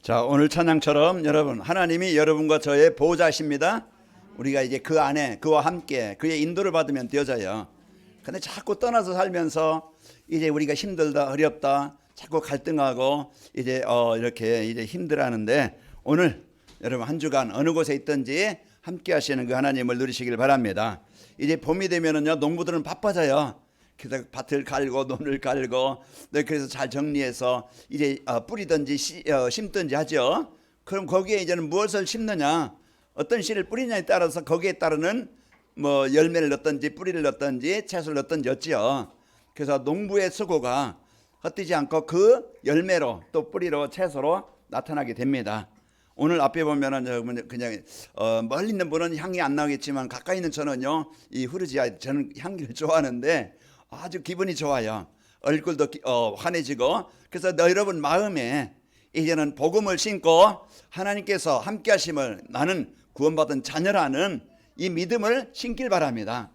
자, 오늘 찬양처럼 여러분, 하나님이 여러분과 저의 보호자십니다. 우리가 이제 그 안에 그와 함께 그의 인도를 받으면 되어져요. 근데 자꾸 떠나서 살면서 이제 우리가 힘들다, 어렵다, 자꾸 갈등하고 이제 이렇게 이제 힘들어하는데, 오늘 여러분 한 주간 어느 곳에 있든지 함께 하시는 그 하나님을 누리시길 바랍니다. 이제 봄이 되면은요, 농부들은 바빠져요. 그래서 밭을 갈고 논을 갈고, 네, 그래서 잘 정리해서 이제 뿌리든지 심든지 하죠. 그럼 거기에 이제는 무엇을 심느냐, 어떤 씨를 뿌리냐에 따라서 거기에 따르는 뭐 열매를 넣든지 뿌리를 넣든지 채소를 넣든지 였지요. 그래서 농부의 수고가 헛되지 않고 그 열매로 또 뿌리로 채소로 나타나게 됩니다. 오늘 앞에 보면은 그냥 멀리 있는 분은 향이 안 나겠지만 가까이 있는 저는요, 이 후르지아, 저는 향기를 좋아하는데 아주 기분이 좋아요. 얼굴도 환해지고. 그래서 여러분 마음에 이제는 복음을 신고 하나님께서 함께 하심을, 나는 구원받은 자녀라는 이 믿음을 신길 바랍니다.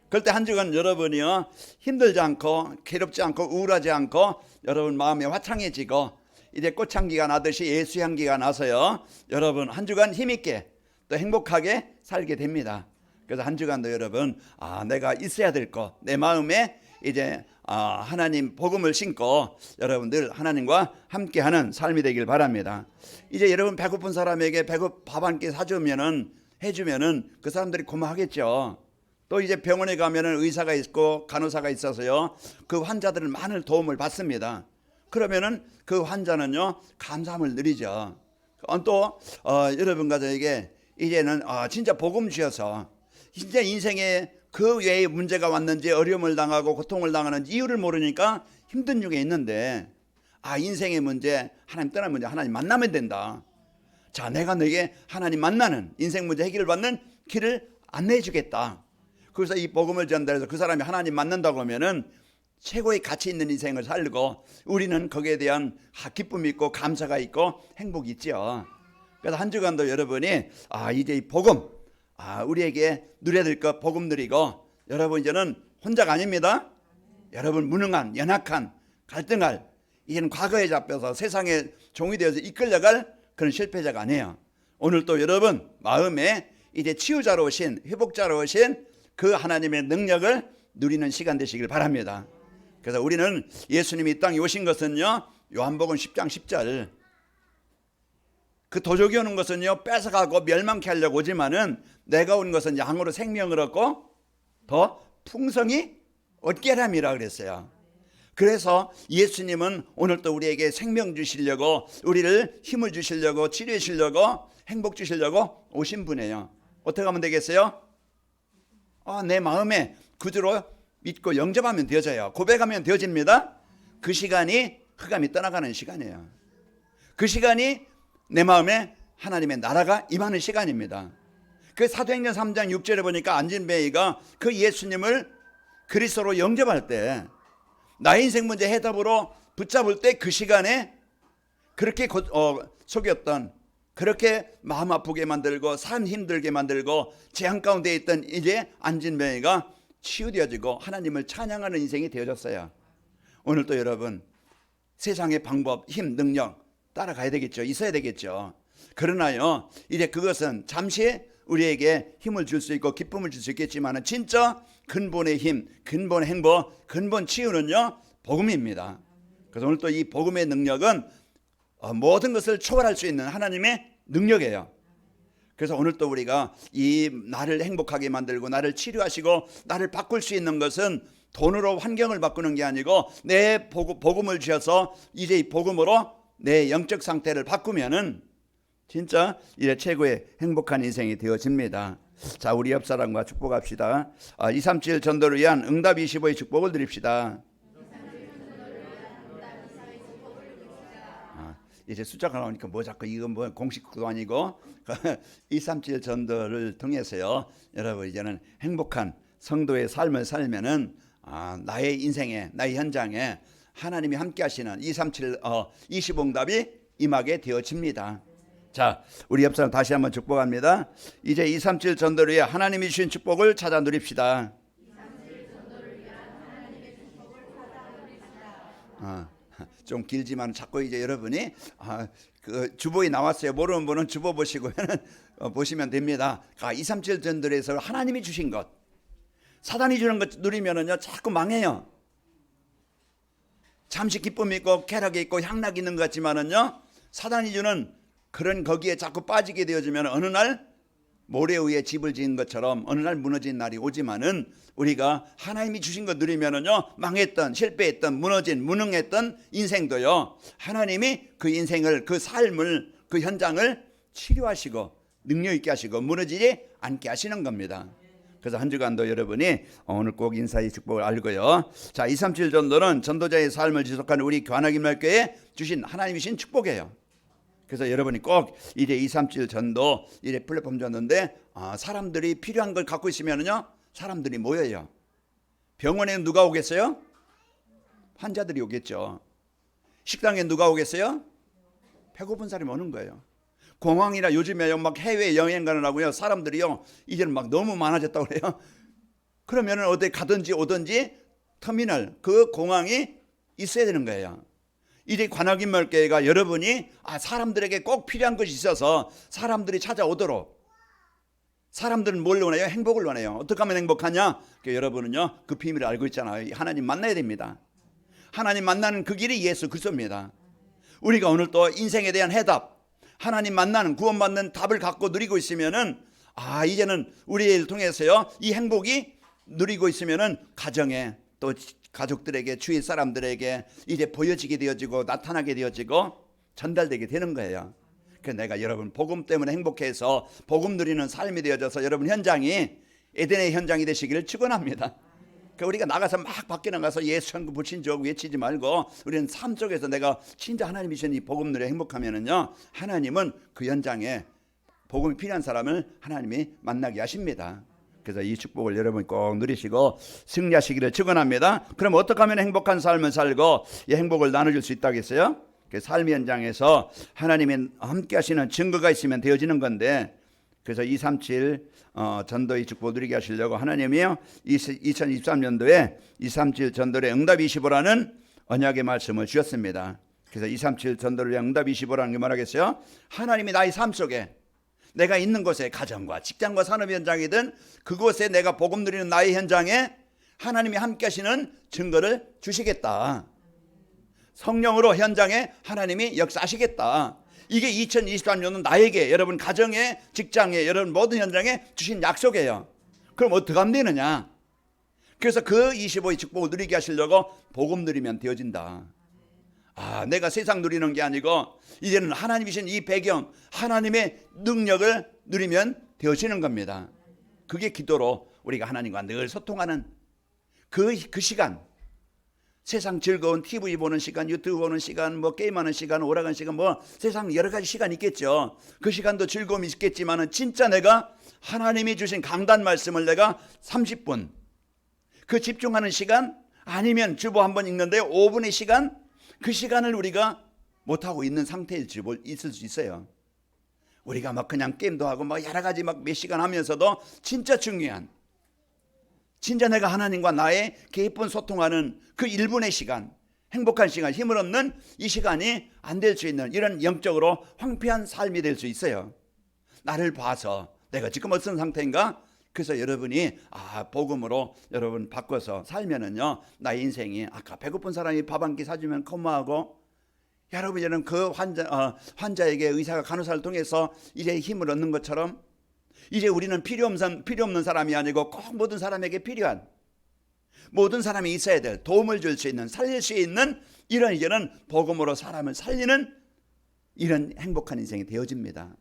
그럴 때 한 주간 여러분이요, 힘들지 않고 괴롭지 않고 우울하지 않고 여러분 마음이 화창해지고 이제 꽃향기가 나듯이 예수 향기가 나서요, 여러분 한 주간 힘있게 또 행복하게 살게 됩니다. 그래서 한 주간도 여러분, 내가 있어야 될 거, 내 마음에 이제 하나님 복음을 신고 여러분 늘 하나님과 함께하는 삶이 되길 바랍니다. 이제 여러분 배고픈 사람에게 밥 한 끼 사주면은, 해주면은 그 사람들이 고마워하겠죠. 또 이제 병원에 가면은 의사가 있고 간호사가 있어서요, 그 환자들은 많은 도움을 받습니다. 그러면은 그 환자는요, 감사함을 누리죠. 또 여러분과 저에게 이제는 진짜 복음 주셔서 진짜 인생에 그 외에 문제가 왔는지, 어려움을 당하고 고통을 당하는지 이유를 모르니까 힘든 중에 있는데, 인생의 문제, 하나님 떠난 문제, 하나님 만나면 된다. 자, 내가 너에게 하나님 만나는 인생 문제 해결을 받는 길을 안내해 주겠다. 그래서 이 복음을 전달해서 그 사람이 하나님 만난다고 하면은 최고의 가치 있는 인생을 살고, 우리는 거기에 대한 기쁨이 있고 감사가 있고 행복이 있죠. 그래서 한 주간도 여러분이 이제 이 복음, 우리에게 누려야 될 것 복음 누리고, 여러분 이제는 혼자가 아닙니다. 여러분 무능한, 연약한, 갈등할, 이제는 과거에 잡혀서 세상에 종이 되어서 이끌려갈 그런 실패자가 아니에요. 오늘 또 여러분 마음에 이제 치유자로 오신, 회복자로 오신 그 하나님의 능력을 누리는 시간 되시길 바랍니다. 그래서 우리는 예수님이 이 땅에 오신 것은요, 요한복음 10장 10절, 그 도적이 오는 것은요, 뺏어가고 멸망케 하려고 오지만은 내가 온 것은 양으로 생명을 얻고 더 풍성히 얻게 함이라 그랬어요. 그래서 예수님은 오늘 또 우리에게 생명 주시려고, 우리를 힘을 주시려고, 치료해 주시려고, 행복 주시려고 오신 분이에요. 어떻게 하면 되겠어요? 내 마음에 구주로 믿고 영접하면 되어져요. 고백하면 되어집니다. 그 시간이 흑암이 떠나가는 시간이에요. 그 시간이 내 마음에 하나님의 나라가 임하는 시간입니다. 그 사도행전 3장 6절에 보니까 안진뱅이가 그 예수님을 그리스도로 영접할 때, 나의 인생 문제 해답으로 붙잡을 때, 그 시간에 그렇게 속였던, 그렇게 마음 아프게 만들고 삶 힘들게 만들고 재앙 가운데 있던 이제 안진뱅이가 치유되어지고 하나님을 찬양하는 인생이 되어졌어요. 오늘 또 여러분 세상의 방법, 힘, 능력 따라가야 되겠죠. 있어야 되겠죠. 그러나요, 이제 그것은 잠시 우리에게 힘을 줄 수 있고 기쁨을 줄 수 있겠지만 진짜 근본의 힘, 근본 행복, 근본 치유는요, 복음입니다. 그래서 오늘 또 이 복음의 능력은 모든 것을 초월할 수 있는 하나님의 능력이에요. 그래서 오늘 또 우리가 이 나를 행복하게 만들고 나를 치료하시고 나를 바꿀 수 있는 것은 돈으로 환경을 바꾸는 게 아니고, 내 복음을 주셔서 이제 이 복음으로 내 영적 상태를 바꾸면은 진짜 이제 최고의 행복한 인생이 되어집니다. 자, 우리 옆 사람과 축복합시다. 237 전도를 위한 응답 25의 축복을 드립시다. 이제 숫자가 나오니까 뭐 자꾸 이건 뭐 공식도 아니고 237 전도를 통해서요, 여러분 이제는 행복한 성도의 삶을 살면은 나의 인생에, 나의 현장에 하나님이 함께 하시는 237 25응답이 임하게 되어집니다. 자, 우리 옆 사람 다시 한번 축복합니다. 이제 237 전도를 위해 하나님이 주신 축복을 찾아 누립시다. 237 전도를 위한 하나님의 축복을 찾아 누립시다. 좀 길지만 자꾸 이제 여러분이 그 주보에 나왔어요. 모르는 분은 주보 보시고 보시면 됩니다. 237 전도에서 하나님이 주신 것, 사단이 주는 것 누리면은요 자꾸 망해요. 잠시 기쁨이 있고 쾌락이 있고 향락이 있는 것 같지만은요 사단이 주는 그런 거기에 자꾸 빠지게 되어지면 어느 날 모래 위에 집을 지은 것처럼 어느 날 무너진 날이 오지만은 우리가 하나님이 주신 것 누리면은요 망했던, 실패했던, 무너진, 무능했던 인생도요 하나님이 그 인생을, 그 삶을, 그 현장을 치료하시고 능력 있게 하시고 무너지지 않게 하시는 겁니다. 그래서 한 주간도 여러분이 오늘 꼭 인사의 축복을 알고요. 자, 237 전도는 전도자의 삶을 지속하는 우리 교환학임말교회에 주신 하나님이신 축복이에요. 그래서 여러분이 꼭 이제 237 전도 이제 플랫폼 전도인데 사람들이 필요한 걸 갖고 있으면은요 사람들이 모여요. 병원에 누가 오겠어요? 환자들이 오겠죠. 식당에 누가 오겠어요? 배고픈 사람이 오는 거예요. 공항이나 요즘에 막 해외 여행 가느라고요 사람들이요 이제는 막 너무 많아졌다고 그래요. 그러면은 어디 가든지 오든지 터미널 그 공항이 있어야 되는 거예요. 이제 관악인말교회가 여러분이 사람들에게 꼭 필요한 것이 있어서 사람들이 찾아오도록, 사람들은 뭘 원해요? 행복을 원해요. 어떻게 하면 행복하냐? 여러분은요 그 비밀을 알고 있잖아요. 하나님 만나야 됩니다. 하나님 만나는 그 길이 예수 그리스도입니다. 우리가 오늘 또 인생에 대한 해답, 하나님 만나는 구원받는 답을 갖고 누리고 있으면은 이제는 우리를 통해서요 이 행복이 누리고 있으면은 가정에 또 가족들에게 주위 사람들에게 이제 보여지게 되어지고 나타나게 되어지고 전달되게 되는 거예요. 그래서 내가 여러분 복음 때문에 행복해서 복음 누리는 삶이 되어져서 여러분 현장이 에덴의 현장이 되시기를 축원합니다. 우리가 나가서 막 밖에 나가서 예수 천국 불신족 외치지 말고 우리는 삶 속에서 내가 진짜 하나님이 주신 이 복음 누려 행복하면은요 하나님은 그 현장에 복음이 필요한 사람을 하나님이 만나게 하십니다. 그래서 이 축복을 여러분 꼭 누리시고 승리하시기를 축원합니다. 그럼 어떻게 하면 행복한 삶을 살고 이 행복을 나눠줄 수 있다겠어요? 그 삶의 현장에서 하나님이 함께 하시는 증거가 있으면 되어지는 건데, 그래서 237 전도의 축복 누리게 하시려고 하나님이요 2023년도에 237 전도의 응답 25라는 언약의 말씀을 주셨습니다. 그래서 237 전도를 위한 응답 25라는 게 말하겠어요? 하나님이 나의 삶 속에 내가 있는 곳에 가정과 직장과 산업 현장이든 그곳에 내가 복음 누리는 나의 현장에 하나님이 함께 하시는 증거를 주시겠다. 성령으로 현장에 하나님이 역사하시겠다. 이게 2023년은 나에게, 여러분 가정에, 직장에, 여러분 모든 현장에 주신 약속이에요. 그럼 어떻게 하면 되느냐? 그래서 그 25의 축복을 누리게 하시려고 복음 누리면 되어진다. 내가 세상 누리는 게 아니고 이제는 하나님이신 이 배경, 하나님의 능력을 누리면 되어지는 겁니다. 그게 기도로 우리가 하나님과 늘 소통하는 그 시간, 세상 즐거운 TV 보는 시간, 유튜브 보는 시간, 뭐 게임하는 시간, 오락하는 시간, 뭐 세상 여러 가지 시간이 있겠죠. 그 시간도 즐거움이 있겠지만은 진짜 내가 하나님이 주신 강단 말씀을 내가 30분 그 집중하는 시간, 아니면 주보 한번 읽는데 5분의 시간, 그 시간을 우리가 못하고 있는 상태일지 있을 수 있어요. 우리가 막 그냥 게임도 하고 막 여러 가지 막 몇 시간 하면서도 진짜 중요한, 진짜 내가 하나님과 나의 깊은 소통하는 그 1분의 시간, 행복한 시간, 힘을 얻는 이 시간이 안 될 수 있는 이런 영적으로 황폐한 삶이 될 수 있어요. 나를 봐서 내가 지금 어떤 상태인가? 그래서 여러분이 복음으로 여러분 바꿔서 살면은요 나의 인생이 아까 배고픈 사람이 밥 한 끼 사주면 고마워하고, 여러분 이제는 그 환자에게 의사가 간호사를 통해서 이제 힘을 얻는 것처럼 이제 우리는 필요 없는 사람이 아니고 꼭 모든 사람에게 필요한, 모든 사람이 있어야 될, 도움을 줄 수 있는, 살릴 수 있는 이런 이제는 복음으로 사람을 살리는 이런 행복한 인생이 되어집니다.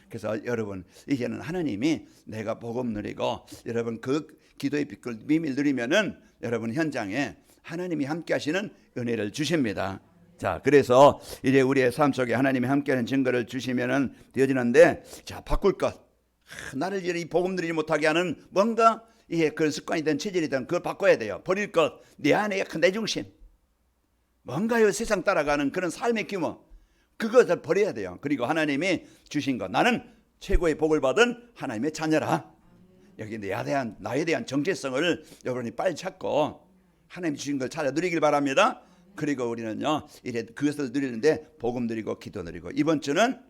그래서 여러분 이제는 하나님이 내가 복음 누리고 여러분 그 기도의 빛을 비밀 누리면은 여러분 현장에 하나님이 함께 하시는 은혜를 주십니다. 자, 그래서 이제 우리의 삶 속에 하나님이 함께하는 증거를 주시면은 되어지는데, 자, 바꿀 것, 나를 이 복음 누리지 못하게 하는 뭔가 이게 그런 습관이든 체질이든 그걸 바꿔야 돼요. 버릴 것, 내 안에 약간 내 중심, 뭔가요 세상 따라가는 그런 삶의 규모, 그것을 버려야 돼요. 그리고 하나님이 주신 것, 나는 최고의 복을 받은 하나님의 자녀라. 여기 나에 대한 정체성을 여러분이 빨리 찾고 하나님이 주신 걸 찾아 누리길 바랍니다. 그리고 우리는요 이제 그것을 누리는데 복음 누리고 기도 누리고 이번 주는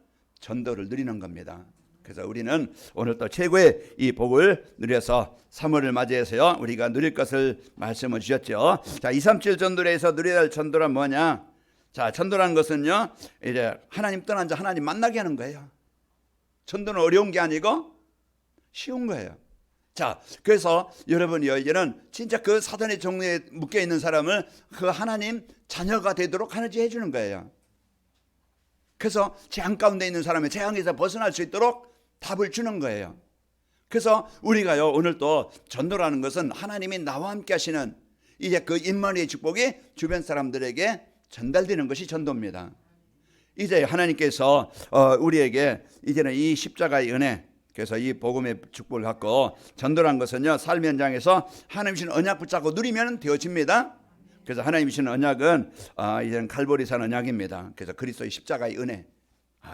전도를 누리는 겁니다. 그래서 우리는 오늘 또 최고의 이 복을 누려서 3월을 맞이해서요 우리가 누릴 것을 말씀을 주셨죠. 자, 237 전도회에서 누려야 할 전도란 뭐냐? 자, 전도라는 것은요 이제 하나님 떠난 자 하나님 만나게 하는 거예요. 전도는 어려운 게 아니고 쉬운 거예요. 자, 그래서 여러분이요 이제는 진짜 그 사단의 종류에 묶여 있는 사람을 그 하나님 자녀가 되도록 하나님 해주는 거예요. 그래서 재앙 가운데 있는 사람의 재앙에서 벗어날 수 있도록 답을 주는 거예요. 그래서 우리가요 오늘 또 전도라는 것은 하나님이 나와 함께 하시는 이제 그 임마누엘의 축복이 주변 사람들에게 전달되는 것이 전도입니다. 이제 하나님께서 우리에게 이제는 이 십자가의 은혜, 그래서 이 복음의 축복을 갖고 전도란 것은요 삶 현장에서 하나님 주신 언약 붙잡고 누리면 되어집니다. 그래서 하나님 주신 언약은 이제는 갈보리산 언약입니다. 그래서 그리스도의 십자가의 은혜,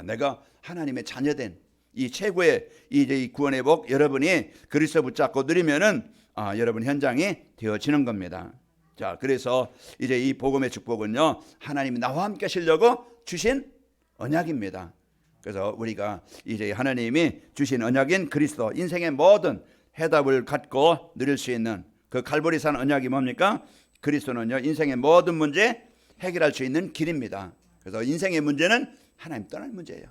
내가 하나님의 자녀된 이 최고의 이제 이 구원의 복 여러분이 그리스도 붙잡고 누리면은 여러분 현장이 되어지는 겁니다. 자, 그래서 이제 이 복음의 축복은요 하나님이 나와 함께 하시려고 주신 언약입니다. 그래서 우리가 이제 하나님이 주신 언약인 그리스도 인생의 모든 해답을 갖고 누릴 수 있는 그 갈보리산 언약이 뭡니까? 그리스도는요 인생의 모든 문제 해결할 수 있는 길입니다. 그래서 인생의 문제는 하나님 떠날 문제예요.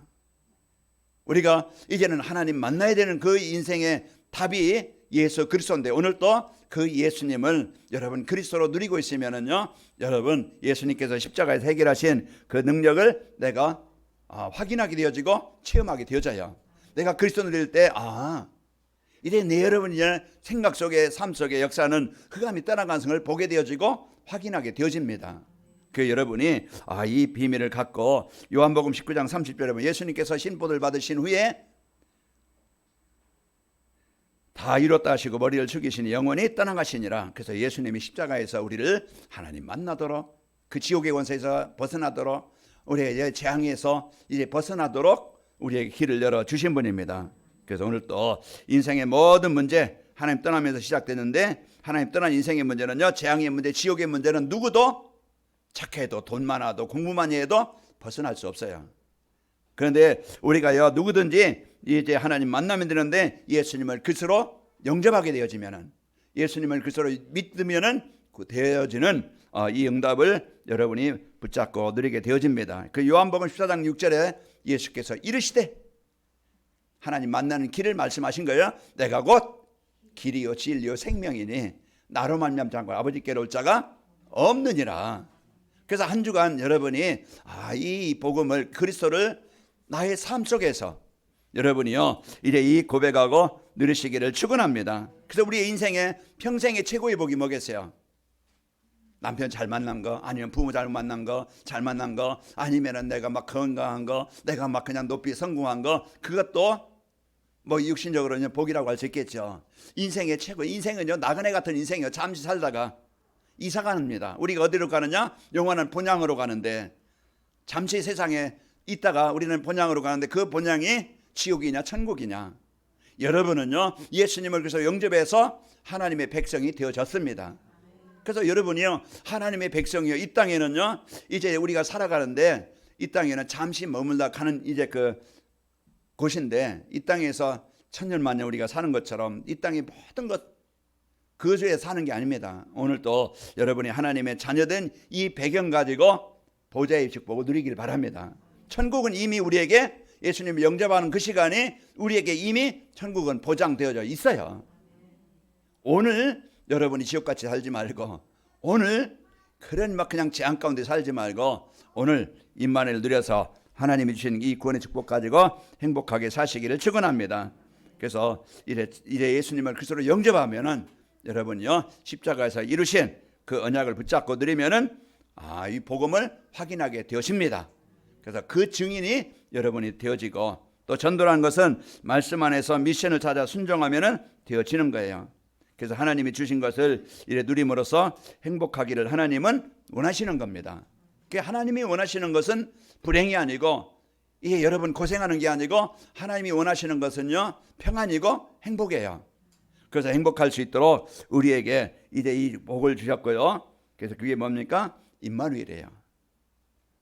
우리가 이제는 하나님 만나야 되는 그 인생의 답이 예수 그리스도인데 오늘 또 그 예수님을 여러분 그리스도로 누리고 있으면은요 여러분 예수님께서 십자가에서 해결하신 그 능력을 내가 확인하게 되어지고 체험하게 되어져요. 내가 그리스도 누릴 때 이제 내 여러분의 생각 속에 삶 속에 역사는 흑암이 떠나간 성을 보게 되어지고 확인하게 되어집니다. 그 여러분이 이 비밀을 갖고 요한복음 19장 30절에 보면 예수님께서 신보를 받으신 후에 다 이뤘다 하시고 머리를 숙이시니 영원히 떠나가시니라. 그래서 예수님이 십자가에서 우리를 하나님 만나도록 그 지옥의 권세에서 벗어나도록 우리의 재앙에서 이제 벗어나도록 우리에게 길을 열어 주신 분입니다. 그래서 오늘 또 인생의 모든 문제 하나님 떠나면서 시작됐는데 하나님 떠난 인생의 문제는요 재앙의 문제 지옥의 문제는 누구도 착해도 돈 많아도 공부 많이 해도 벗어날 수 없어요. 그런데 우리가요 누구든지 이제 하나님 만나면 되는데 예수님을 그리스도로 영접하게 되어지면은 예수님을 그리스도로 믿으면은 그 되어지는 이 응답을 여러분이 붙잡고 누리게 되어집니다. 그 요한복음 14장 6절에 예수께서 이르시되 하나님 만나는 길을 말씀하신 거예요. 내가 곧 길이요 진리요 생명이니 나로 말미암지 아버지께로 올 자가 없느니라. 그래서 한 주간 여러분이 이 복음을 그리스도를 나의 삶 속에서 여러분이요 이제 이 고백하고 누리시기를 축원합니다. 그래서 우리의 인생의 평생의 최고의 복이 뭐겠어요? 남편 잘 만난 거, 아니면 부모 잘 만난 거, 잘 만난 거, 아니면은 내가 막 건강한 거, 내가 막 그냥 높이 성공한 거, 그것도 뭐 육신적으로는 복이라고 할 수 있겠죠. 인생의 최고, 인생은요 나그네 같은 인생이요 잠시 살다가 이사 가는입니다. 우리가 어디로 가느냐? 영원한 본향으로 가는데 잠시 세상에 있다가 우리는 본향으로 가는데 그 본향이 지옥이냐 천국이냐. 여러분은요 예수님을 그래서 영접해서 하나님의 백성이 되어졌습니다. 그래서 여러분이요 하나님의 백성이요 이 땅에는요 이제 우리가 살아가는데 이 땅에는 잠시 머물다 가는 이제 그 곳인데 이 땅에서 천년만년 우리가 사는 것처럼 이 땅의 모든 것 그것에 사는 게 아닙니다. 오늘도 여러분이 하나님의 자녀된 이 배경 가지고 보좌의 축복을 누리길 바랍니다. 천국은 이미 우리에게 예수님을 영접하는 그 시간이 우리에게 이미 천국은 보장되어져 있어요. 오늘 여러분이 지옥같이 살지 말고 오늘 그런 막 그냥 재앙 가운데 살지 말고 오늘 임마누엘을 누려서 하나님이 주신 이 구원의 축복 가지고 행복하게 사시기를 축원합니다. 그래서 이래 예수님을 그리스도로 영접하면은 여러분요 십자가에서 이루신 그 언약을 붙잡고 누리면은 이 복음을 확인하게 되어집니다. 그래서 그 증인이 여러분이 되어지고 또 전도라는 것은 말씀 안에서 미션을 찾아 순종하면은 되어지는 거예요. 그래서 하나님이 주신 것을 이래 누림으로써 행복하기를 하나님은 원하시는 겁니다. 하나님이 원하시는 것은 불행이 아니고 이게 여러분 고생하는 게 아니고 하나님이 원하시는 것은요 평안이고 행복이에요. 그래서 행복할 수 있도록 우리에게 이제 이 복을 주셨고요. 그래서 그게 뭡니까? 임마누엘이에요.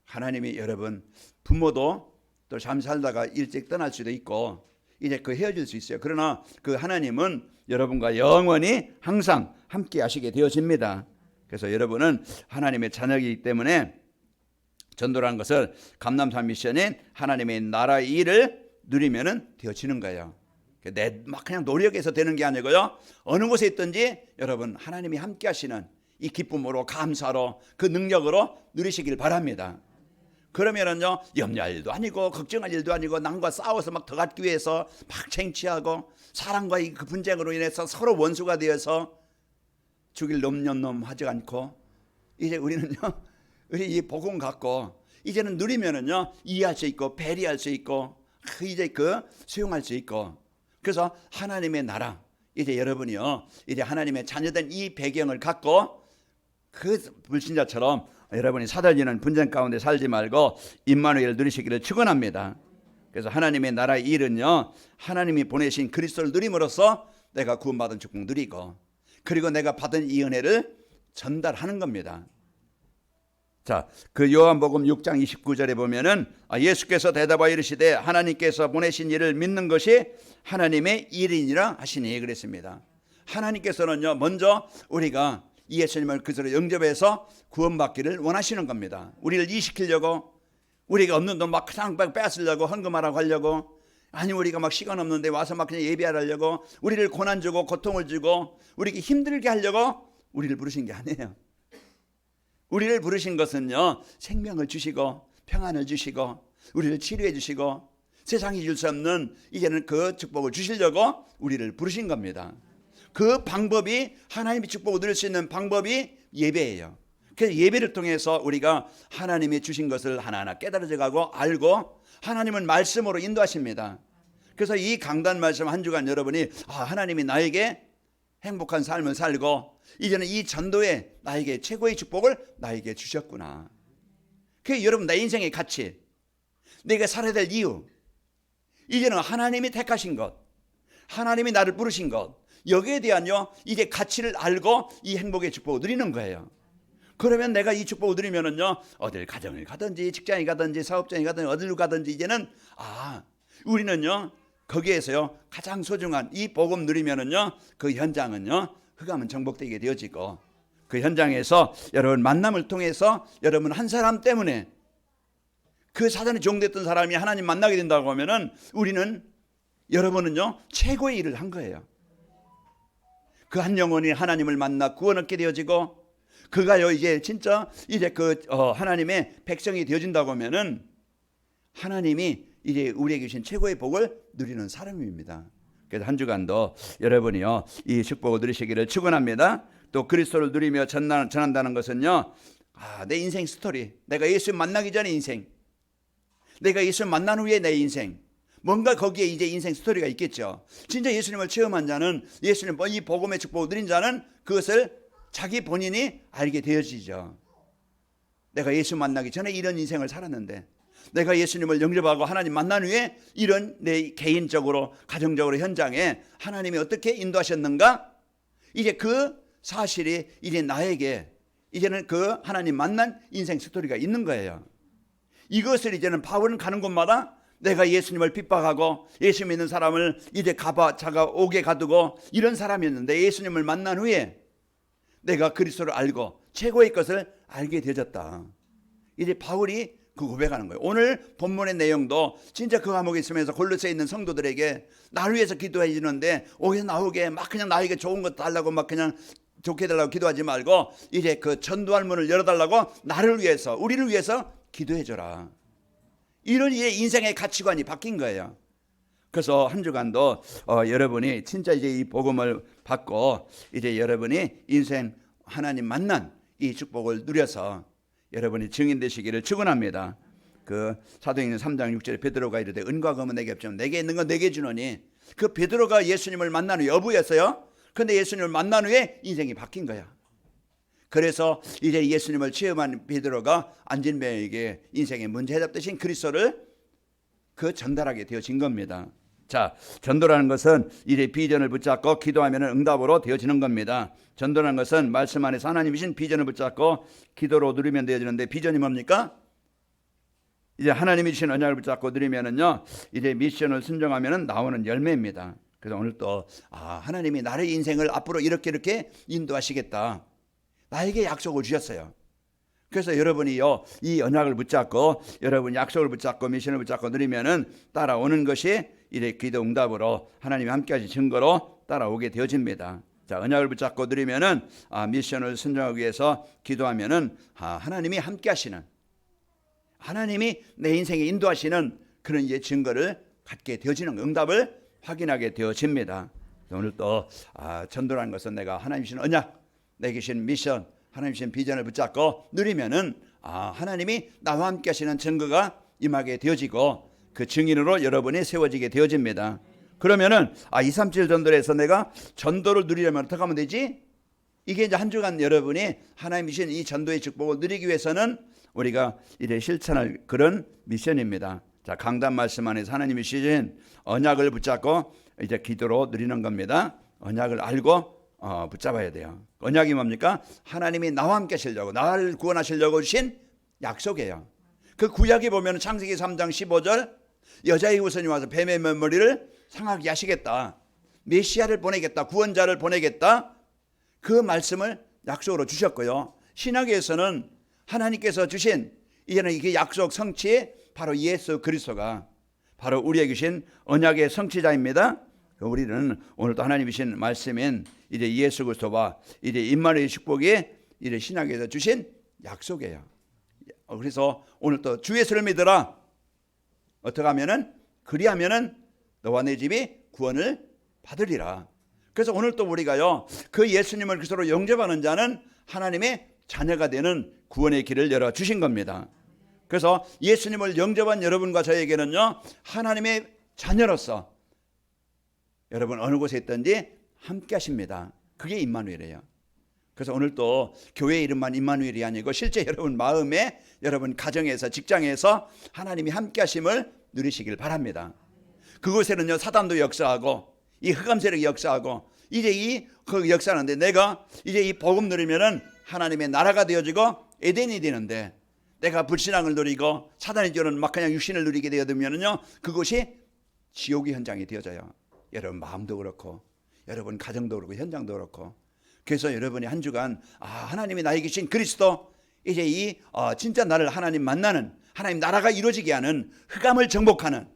하나님이 여러분 부모도 또 잠 살다가 일찍 떠날 수도 있고 이제 그 헤어질 수 있어요. 그러나 그 하나님은 여러분과 영원히 항상 함께 하시게 되어집니다. 그래서 여러분은 하나님의 자녀이기 때문에 전도라는 것을 감남산 미션인 하나님의 나라의 일을 누리면은 되어지는 거예요. 내 막 그냥 노력해서 되는 게 아니고요. 어느 곳에 있든지 여러분 하나님이 함께 하시는 이 기쁨으로 감사로 그 능력으로 누리시길 바랍니다. 그러면은요 염려할 일도 아니고 걱정할 일도 아니고 남과 싸워서 막 더 갖기 위해서 막 쟁취하고 사랑과의 그 분쟁으로 인해서 서로 원수가 되어서 죽일 놈 하지 않고 이제 우리는요 우리 이 복음 갖고 이제는 누리면은요 이해할 수 있고 배려할 수 있고 이제 그 수용할 수 있고 그래서 하나님의 나라 이제 여러분이요 이제 하나님의 자녀된 이 배경을 갖고 그 불신자처럼 여러분이 사달리는 분쟁 가운데 살지 말고 임마누엘 누리시기를 축원합니다. 그래서 하나님의 나라의 일은요 하나님이 보내신 그리스도를 누림으로써 내가 구원받은 축복 누리고 그리고 내가 받은 이 은혜를 전달하는 겁니다. 자, 그 요한복음 6장 29절에 보면은 예수께서 대답하여 이르시되 하나님께서 보내신 이를 믿는 것이 하나님의 일이니라 하시니 그랬습니다. 하나님께서는요 먼저 우리가 이 예수님을 그리스도로 영접해서 구원받기를 원하시는 겁니다. 우리를 이식하려고 우리가 없는 돈 막 그냥 빼앗으려고 헌금하라고 하려고 아니 우리가 막 시간 없는데 와서 막 그냥 예배하려고 우리를 고난 주고 고통을 주고 우리에게 힘들게 하려고 우리를 부르신 게 아니에요. 우리를 부르신 것은요 생명을 주시고 평안을 주시고 우리를 치료해 주시고 세상이 줄 수 없는 이제는 그 축복을 주시려고 우리를 부르신 겁니다. 그 방법이 하나님의 축복을 누릴 수 있는 방법이 예배예요. 그래서 예배를 통해서 우리가 하나님이 주신 것을 하나하나 깨달아져 가고 알고 하나님은 말씀으로 인도하십니다. 그래서 이 강단 말씀 한 주간 여러분이 하나님이 나에게 행복한 삶을 살고 이제는 이 전도에 나에게 최고의 축복을 나에게 주셨구나. 그게 여러분 내 인생의 가치 내가 살아야 될 이유 이제는 하나님이 택하신 것 하나님이 나를 부르신 것 여기에 대한요 이제 가치를 알고 이 행복의 축복을 누리는 거예요. 그러면 내가 이 축복을 누리면은요 어딜 가정을 가든지 직장에 가든지 사업장에 가든지 어디로 가든지 이제는 우리는요 거기에서요 가장 소중한 이 복음 누리면은요 그 현장은요 흑암은 정복되게 되어지고 그 현장에서 여러분 만남을 통해서 여러분 한 사람 때문에 그 사단에 종됐던 사람이 하나님 만나게 된다고 하면은 우리는 여러분은요 최고의 일을 한 거예요. 그 한 영혼이 하나님을 만나 구원 얻게 되어지고 그가요 이제 진짜 이제 그 하나님의 백성이 되어진다고 하면은 하나님이 이제 우리에게 주신 최고의 복을 누리는 사람입니다. 그래서 한 주간도 여러분이요 이 축복을 누리시기를 축원합니다. 또 그리스도를 누리며 전한다는 것은요 내 인생 스토리 내가 예수 만나기 전의 인생 내가 예수 만난 후에 내 인생 뭔가 거기에 이제 인생 스토리가 있겠죠. 진짜 예수님을 체험한 자는 예수님 이 복음의 축복을 누린 자는 그것을 자기 본인이 알게 되어지죠. 내가 예수 만나기 전에 이런 인생을 살았는데 내가 예수님을 영접하고 하나님 만난 후에 이런 내 개인적으로 가정적으로 현장에 하나님이 어떻게 인도하셨는가 이제 그 사실이 이제 나에게 이제는 그 하나님 만난 인생 스토리가 있는 거예요. 이것을 이제는 바울은 가는 곳마다 내가 예수님을 핍박하고 예수 믿는 사람을 이제 자가 옥에 가두고 이런 사람이었는데 예수님을 만난 후에 내가 그리스도를 알고 최고의 것을 알게 되어졌다. 이제 바울이 그 고백하는 거예요. 오늘 본문의 내용도 진짜 그 과목에 있으면서 골로새에 있는 성도들에게 나를 위해서 기도해 주는데 옥에 나오게 막 그냥 나에게 좋은 것 달라고 막 그냥 좋게 해달라고 기도하지 말고 이제 그 전도할 문을 열어달라고 나를 위해서 우리를 위해서 기도해 줘라. 이런 이제 인생의 가치관이 바뀐 거예요. 그래서 한 주간도 여러분이 진짜 이제 이 복음을 받고 이제 여러분이 인생 하나님 만난 이 축복을 누려서 여러분이 증인 되시기를 축원합니다. 그 사도행전 3장 6절에 베드로가 이르되 은과 금은 내게 없지만 내게 있는 건 내게 주노니 그 베드로가 예수님을 만난 후 여부였어요. 그런데 예수님을 만난 후에 인생이 바뀐 거야. 그래서 이제 예수님을 체험한 베드로가 안진뱅에게 인생의 문제 해답 되신 그리스도를 그 전달하게 되어진 겁니다. 자, 전도라는 것은 이제 비전을 붙잡고 기도하면 응답으로 되어지는 겁니다. 전도라는 것은 말씀 안에서 하나님이신 비전을 붙잡고 기도로 누리면 되어지는데, 비전이 뭡니까? 이제 하나님이 주신 언약을 붙잡고 누리면은요, 이제 미션을 순종하면은 나오는 열매입니다. 그래서 오늘 또 하나님이 나의 인생을 앞으로 이렇게 인도하시겠다, 나에게 약속을 주셨어요. 그래서 여러분이요, 이 언약을 붙잡고, 여러분 약속을 붙잡고 미션을 붙잡고 누리면은 따라오는 것이 이제 기도 응답으로 하나님이 함께하신 증거로 따라오게 되어집니다. 자, 언약을 붙잡고 누리면은 미션을 순종하기 위해서 기도하면은 하나님이 함께하시는, 하나님이 내 인생에 인도하시는 그런 이제 증거를 갖게 되어지는, 응답을 확인하게 되어집니다. 오늘 또 전도라는 것은 내가 하나님 주신 언약, 내게 주신 미션, 하나님 주신 비전을 붙잡고 누리면은 하나님이 나와 함께 하시는 증거가 임하게 되어지고 그 증인으로 여러분이 세워지게 되어집니다. 그러면은 237 전도를 해서 내가 전도를 누리려면 어떻게 하면 되지? 이게 이제 한 주간 여러분이 하나님 주신 이 전도의 축복을 누리기 위해서는 우리가 이제 실천할 그런 미션입니다. 자, 강단 말씀 안에서 하나님이 주신 언약을 붙잡고 이제 기도로 누리는 겁니다. 언약을 알고 붙잡아야 돼요. 언약이 뭡니까? 하나님이 나와 함께 하시려고, 나를 구원하시려고 주신 약속이에요. 그 구약에 보면 창세기 3장 15절, 여자의 후손이 와서 뱀의 머리를 상하게 하시겠다, 메시아를 보내겠다, 구원자를 보내겠다, 그 말씀을 약속으로 주셨고요. 신약에서는 하나님께서 주신 이제는 이게 약속 성취, 바로 예수 그리스도가 바로 우리에게 주신 언약의 성취자입니다. 우리는 오늘도 하나님이 주신 말씀인 이제 예수 그리스도와 이제 임마누엘 축복이 이제 신약에서 주신 약속이에요. 그래서 오늘 또 주 예수를 믿으라. 어떻게 하면은, 그리하면은 너와 내 집이 구원을 받으리라. 그래서 오늘 또 우리가요, 그 예수님을 그리스도로 영접하는 자는 하나님의 자녀가 되는 구원의 길을 열어 주신 겁니다. 그래서 예수님을 영접한 여러분과 저에게는요, 하나님의 자녀로서 여러분 어느 곳에 있든지 함께 하십니다. 그게 임마누엘이에요. 그래서 오늘 또 교회 이름만 임마누엘이 아니고 실제 여러분 마음에, 여러분 가정에서, 직장에서 하나님이 함께 하심을 누리시길 바랍니다. 그곳에는요, 사단도 역사하고 이 흑암 세력이 역사하고 이제 그 역사하는데, 내가 이제 이 복음 누리면은 하나님의 나라가 되어지고 에덴이 되는데, 내가 불신앙을 누리고 사단이 주는 막 그냥 육신을 누리게 되어들면은요, 그것이 지옥의 현장이 되어져요. 여러분 마음도 그렇고, 여러분 가정도 그렇고, 현장도 그렇고. 그래서 여러분이 한 주간 하나님이 나에게 주신 그리스도, 이제 진짜 나를 하나님 만나는, 하나님 나라가 이루어지게 하는, 흑암을 정복하는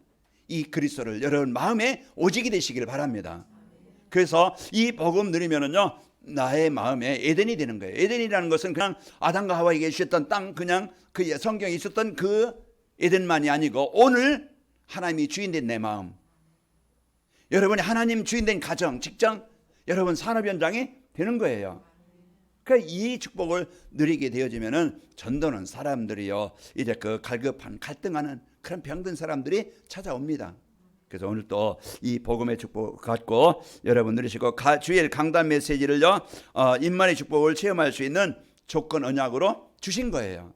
이 그리스도를 여러분 마음에 오직이 되시기를 바랍니다. 그래서 이 복음 누리면은요, 나의 마음에 에덴이 되는 거예요. 에덴이라는 것은 그냥 아담과 하와에게 주셨던 땅, 그냥 그 성경에 있었던 그 에덴만이 아니고, 오늘 하나님이 주인된 내 마음, 여러분이 하나님 주인된 가정, 직장, 여러분 산업 현장이 되는 거예요. 그러니까 이 축복을 누리게 되어지면은 전도는 사람들이요, 이제 그 갈급한, 갈등하는 그런 병든 사람들이 찾아옵니다. 그래서 오늘 또 이 복음의 축복 갖고 여러분 누리시고, 주일 강단 메시지를요, 임마누엘 축복을 체험할 수 있는 조건 언약으로 주신 거예요.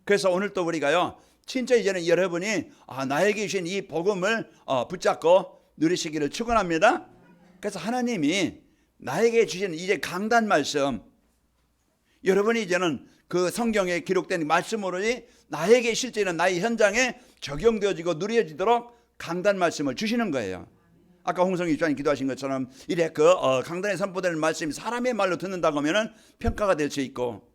그래서 오늘 또 우리가요, 진짜 이제는 여러분이 나에게 주신 이 복음을 붙잡고 누리시기를 축원합니다. 그래서 하나님이 나에게 주신 이제 강단 말씀, 여러분이 이제는 그 성경에 기록된 말씀으로 나에게 실제는 나의 현장에 적용되어지고 누려지도록 강단 말씀을 주시는 거예요. 아까 홍성희 집사님 기도하신 것처럼 이래 그 강단에 선포되는 말씀이 사람의 말로 듣는다고 하면은 평가가 될 수 있고,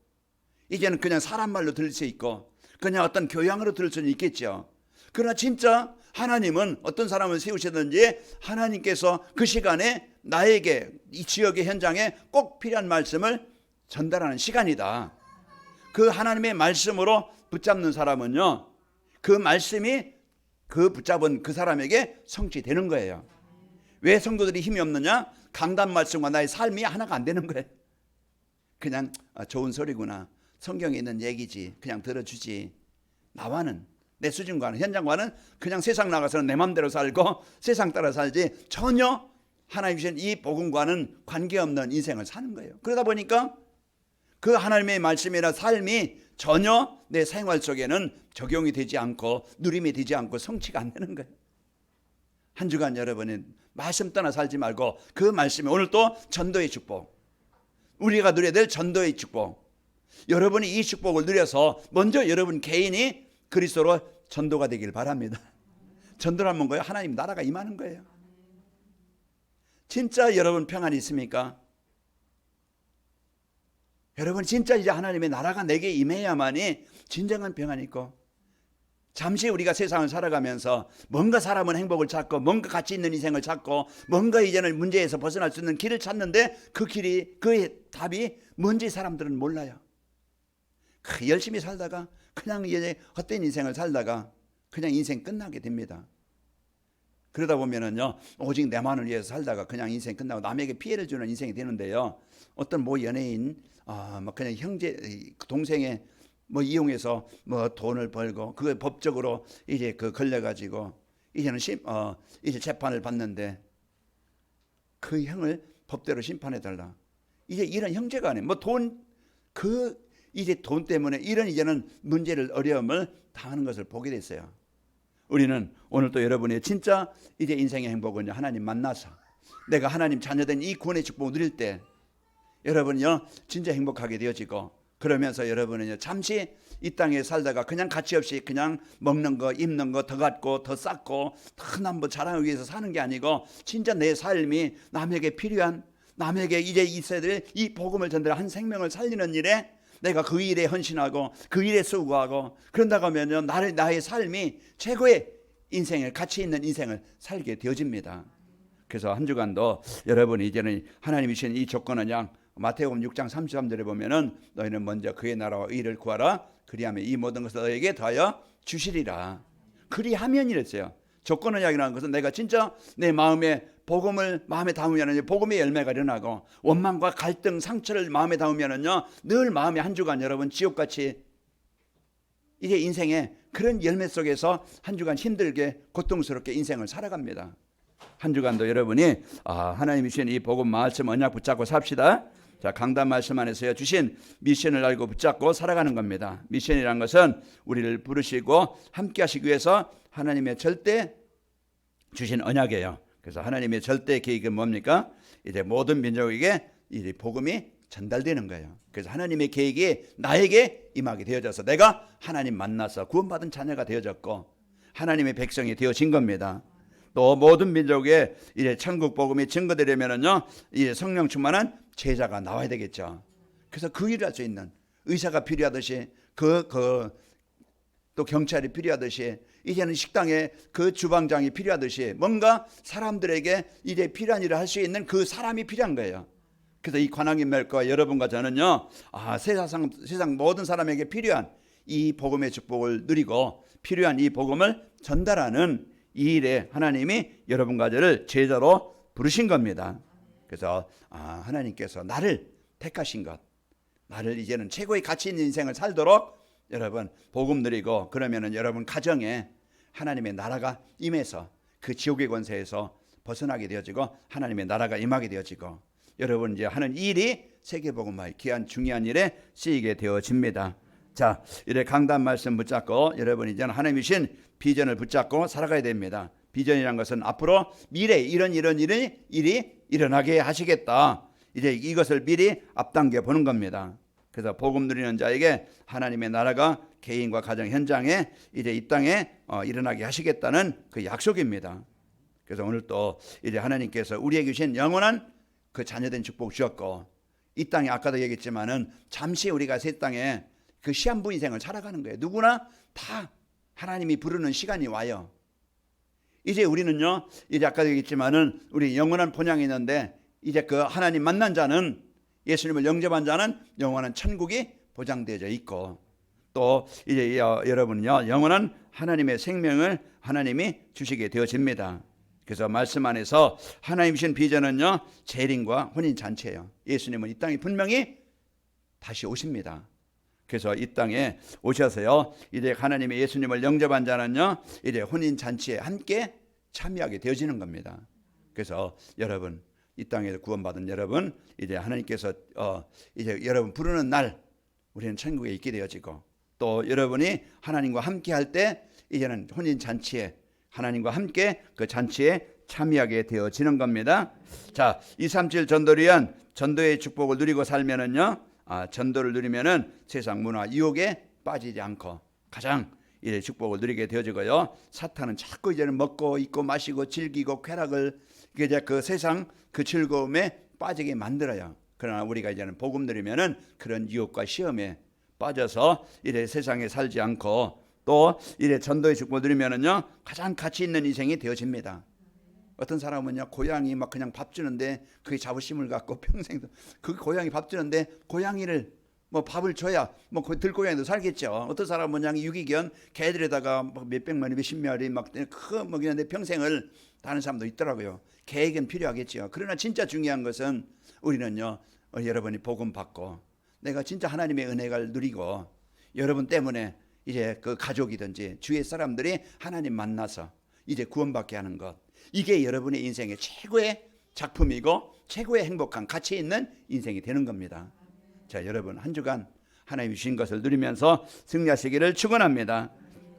이제는 그냥 사람 말로 들을 수 있고, 그냥 어떤 교양으로 들을 수는 있겠죠. 그러나 진짜 하나님은 어떤 사람을 세우시든지 하나님께서 그 시간에 나에게 이 지역의 현장에 꼭 필요한 말씀을 전달하는 시간이다. 그 하나님의 말씀으로 붙잡는 사람은요, 그 말씀이 그 붙잡은 그 사람에게 성취되는 거예요. 왜 성도들이 힘이 없느냐? 강단 말씀과 나의 삶이 하나가 안 되는 거예요. 그냥 좋은 소리구나, 성경에 있는 얘기지, 그냥 들어주지, 나와는, 내 수준과는, 현장과는 그냥 세상 나가서는 내 맘대로 살고 세상 따라 살지, 전혀 하나님 주신 이 복음과는 관계없는 인생을 사는 거예요. 그러다 보니까 그 하나님의 말씀이나 삶이 전혀 내 생활 속에는 적용이 되지 않고 누림이 되지 않고 성취가 안 되는 거예요. 한 주간 여러분이 말씀 떠나 살지 말고 그 말씀이 오늘 또 전도의 축복, 우리가 누려야 될 전도의 축복, 여러분이 이 축복을 누려서 먼저 여러분 개인이 그리스도로 전도가 되길 바랍니다. 전도라는 거예요. 하나님 나라가 임하는 거예요. 진짜 여러분 평안이 있습니까? 여러분 진짜 이제 하나님의 나라가 내게 임해야만이 진정한 평안이 있고, 잠시 우리가 세상을 살아가면서 뭔가 사람은 행복을 찾고 뭔가 가치 있는 인생을 찾고 뭔가 이제는 문제에서 벗어날 수 있는 길을 찾는데 그 길이, 그 답이 뭔지 사람들은 몰라요. 열심히 살다가 그냥 이제 헛된 인생을 살다가 그냥 인생 끝나게 됩니다. 그러다 보면은요, 오직 내만을 위해서 살다가 그냥 인생 끝나고 남에게 피해를 주는 인생이 되는데요. 어떤 뭐 연예인, 뭐 그냥 형제, 동생의 뭐 이용해서 뭐 돈을 벌고 그 법적으로 이제 그 걸려가지고 이제는 이제 재판을 받는데 그 형을 법대로 심판해 달라. 이제 이런 형제가 아니에요. 뭐 이제 돈 때문에 이런 이제는 문제를, 어려움을 당하는 것을 보게 됐어요. 우리는 오늘 또 여러분의 진짜 이제 인생의 행복은 하나님 만나서 내가 하나님 자녀된 이 구원의 축복을 누릴 때 여러분요 진짜 행복하게 되어지고, 그러면서 여러분은요 잠시 이 땅에 살다가 그냥 가치 없이 그냥 먹는 거 입는 거 더 갖고 더 쌓고 더 남부 자랑을 위해서 사는 게 아니고 진짜 내 삶이 남에게 필요한, 남에게 이제 있어야 될 이 복음을 전달해 한 생명을 살리는 일에 내가 그 일에 헌신하고 그 일에 수고하고 그런다고 하면요 나의 삶이 최고의 인생을, 가치 있는 인생을 살게 되어집니다. 그래서 한 주간도 여러분이 이제는 하나님이 주신 이 조건은 마태복음 6장 33절에 보면은 너희는 먼저 그의 나라와 의를 구하라 그리하면 이 모든 것을 너에게 더하여 주시리라. 그리하면 이랬어요. 조건은 이야기라는 것은 내가 진짜 내 마음에 복음을 마음에 담으면 복음의 열매가 일어나고, 원망과 갈등, 상처를 마음에 담으면은요 늘 마음에 한 주간 여러분 지옥같이 이제 인생의 그런 열매 속에서 한 주간 힘들게 고통스럽게 인생을 살아갑니다. 한 주간도 여러분이 하나님이 주신 이 복음 말씀 언약 붙잡고 삽시다. 자, 강단 말씀 안에서 주신 미션을 알고 붙잡고 살아가는 겁니다. 미션이라는 것은 우리를 부르시고 함께 하시기 위해서 하나님의 절대 주신 언약이에요. 그래서 하나님의 절대 계획은 뭡니까? 이제 모든 민족에게 이 복음이 전달되는 거예요. 그래서 하나님의 계획이 나에게 임하게 되어져서 내가 하나님 만나서 구원받은 자녀가 되어졌고 하나님의 백성이 되어진 겁니다. 또 모든 민족에 이제 천국 복음이 증거되려면은요, 이제 성령 충만한 제자가 나와야 되겠죠. 그래서 그 일을 할 수 있는 의사가 필요하듯이 또 경찰이 필요하듯이 이제는 식당에 그 주방장이 필요하듯이 뭔가 사람들에게 이제 필요한 일을 할 수 있는 그 사람이 필요한 거예요. 그래서 이 관왕인 멜과 여러분과 저는요, 세상 모든 사람에게 필요한 이 복음의 축복을 누리고 필요한 이 복음을 전달하는 이 일에 하나님이 여러분과 저를 제자로 부르신 겁니다. 그래서 하나님께서 나를 택하신 것, 나를 이제는 최고의 가치 있는 인생을 살도록 여러분 복음 누리고, 그러면은 여러분 가정에 하나님의 나라가 임해서 그 지옥의 권세에서 벗어나게 되어지고 하나님의 나라가 임하게 되어지고, 여러분 이제 하는 일이 세계복음화의 귀한 중요한 일에 쓰이게 되어집니다. 자, 이래 강단 말씀 붙잡고 여러분 이제는 하나님이 주신 비전을 붙잡고 살아가야 됩니다. 비전이란 것은 앞으로 미래 이런 일이 일어나게 하시겠다, 이제 이것을 미리 앞당겨 보는 겁니다. 그래서 복음 누리는 자에게 하나님의 나라가 개인과 가정 현장에 이제 이 땅에 일어나게 하시겠다는 그 약속입니다. 그래서 오늘 또 이제 하나님께서 우리에게 주신 영원한 그 자녀된 축복 주셨고, 이 땅에 아까도 얘기했지만은 잠시 우리가 새 땅에 그 시한부 인생을 살아가는 거예요. 누구나 다 하나님이 부르는 시간이 와요. 이제 우리는요, 이제 아까도 얘기했지만은 우리 영원한 본향이 있는데, 이제 그 하나님 만난 자는, 예수님을 영접한 자는 영원한 천국이 보장되어져 있고, 또 이제 여러분은요 영원한 하나님의 생명을 하나님이 주시게 되어집니다. 그래서 말씀 안에서 하나님 주신 비전은요 재림과 혼인잔치예요. 예수님은 이 땅에 분명히 다시 오십니다. 그래서 이 땅에 오셔서요 이제 하나님의 예수님을 영접한 자는요 이제 혼인잔치에 함께 참여하게 되어지는 겁니다. 그래서 여러분 이 땅에서 구원받은 여러분 이제 하나님께서 이제 여러분 부르는 날 우리는 천국에 있게 되어지고, 또 여러분이 하나님과 함께 할 때 이제는 혼인잔치에 하나님과 함께 그 잔치에 참여하게 되어지는 겁니다. 자, 237 전도를 위한 전도의 축복을 누리고 살면은요, 전도를 누리면은 세상 문화 유혹에 빠지지 않고 가장 이 축복을 누리게 되어지고요. 사탄은 자꾸 이제는 먹고 입고 마시고 즐기고 쾌락을 이제 그 세상 그 즐거움에 빠지게 만들어요. 그러나 우리가 이제는 복음 누리면은 그런 유혹과 시험에 빠져서 이래 세상에 살지 않고 또 이래 전도의 축복을 누리면은요, 가장 가치 있는 인생이 되어집니다. 어떤 사람은요, 고양이 막 그냥 밥 주는데 그게 자부심을 갖고 평생 그 고양이 밥 주는데 고양이를 뭐 밥을 줘야 뭐 들고양이도 살겠죠. 어떤 사람은 그냥 유기견 개들에다가 막 몇백 마리 몇십 마리 막 뭐 그냥 내 평생을 다는 사람도 있더라고요. 계획은 필요하겠죠. 그러나 진짜 중요한 것은 우리는요, 여러분이 복음 받고 내가 진짜 하나님의 은혜를 누리고 여러분 때문에 이제 그 가족이든지 주위의 사람들이 하나님 만나서 이제 구원받게 하는 것, 이게 여러분의 인생의 최고의 작품이고 최고의 행복한 가치 있는 인생이 되는 겁니다. 자, 여러분 한 주간 하나님이 주신 것을 누리면서 승리하시기를 축원합니다.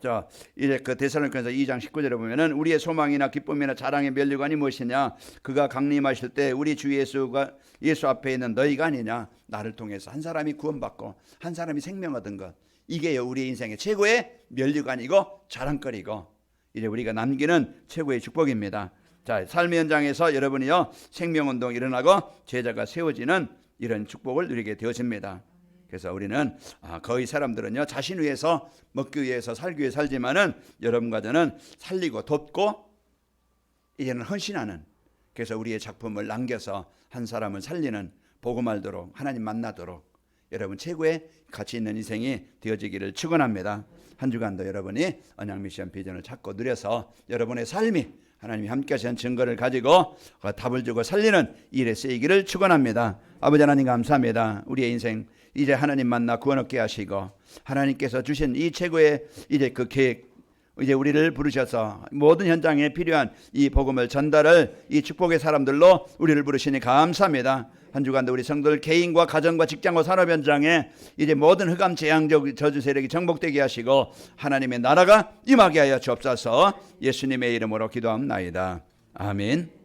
자, 이제 그 데살로니가서 2장 19절에 보면은 우리의 소망이나 기쁨이나 자랑의 면류관이 무엇이냐? 그가 강림하실 때 우리 주 예수 앞에 있는 너희가 아니냐? 나를 통해서 한 사람이 구원받고 한 사람이 생명 얻은 것, 이게 우리 인생의 최고의 면류관이고 자랑거리고 이제 우리가 남기는 최고의 축복입니다. 자, 삶의 현장에서 여러분이요, 생명운동 일어나고 제자가 세워지는 이런 축복을 누리게 되어집니다. 그래서 우리는 거의 사람들은요, 자신 위해서 먹기 위해서 살기 위해 살지만은 여러분과 저는 살리고 돕고 이제는 헌신하는, 그래서 우리의 작품을 남겨서 한 사람을 살리는, 복음 알도록 하나님 만나도록 여러분 최고의 가치 있는 인생이 되어지기를 축원합니다. 한 주간도 여러분이 언약 미션 비전을 찾고 누려서 여러분의 삶이 하나님이 함께 하시는 증거를 가지고 답을 주고 살리는 일에 쓰이기를 축원합니다. 아버지 하나님 감사합니다. 우리의 인생 이제 하나님 만나 구원 얻게 하시고 하나님께서 주신 이 최고의 이제 그 계획, 이제 우리를 부르셔서 모든 현장에 필요한 이 복음을 전달할 이 축복의 사람들로 우리를 부르시니 감사합니다. 한 주간도 우리 성도들 개인과 가정과 직장과 산업 현장에 이제 모든 흑암 재앙적 저주 세력이 정복되게 하시고 하나님의 나라가 임하게 하여 주옵소서. 예수님의 이름으로 기도합나이다. 아멘.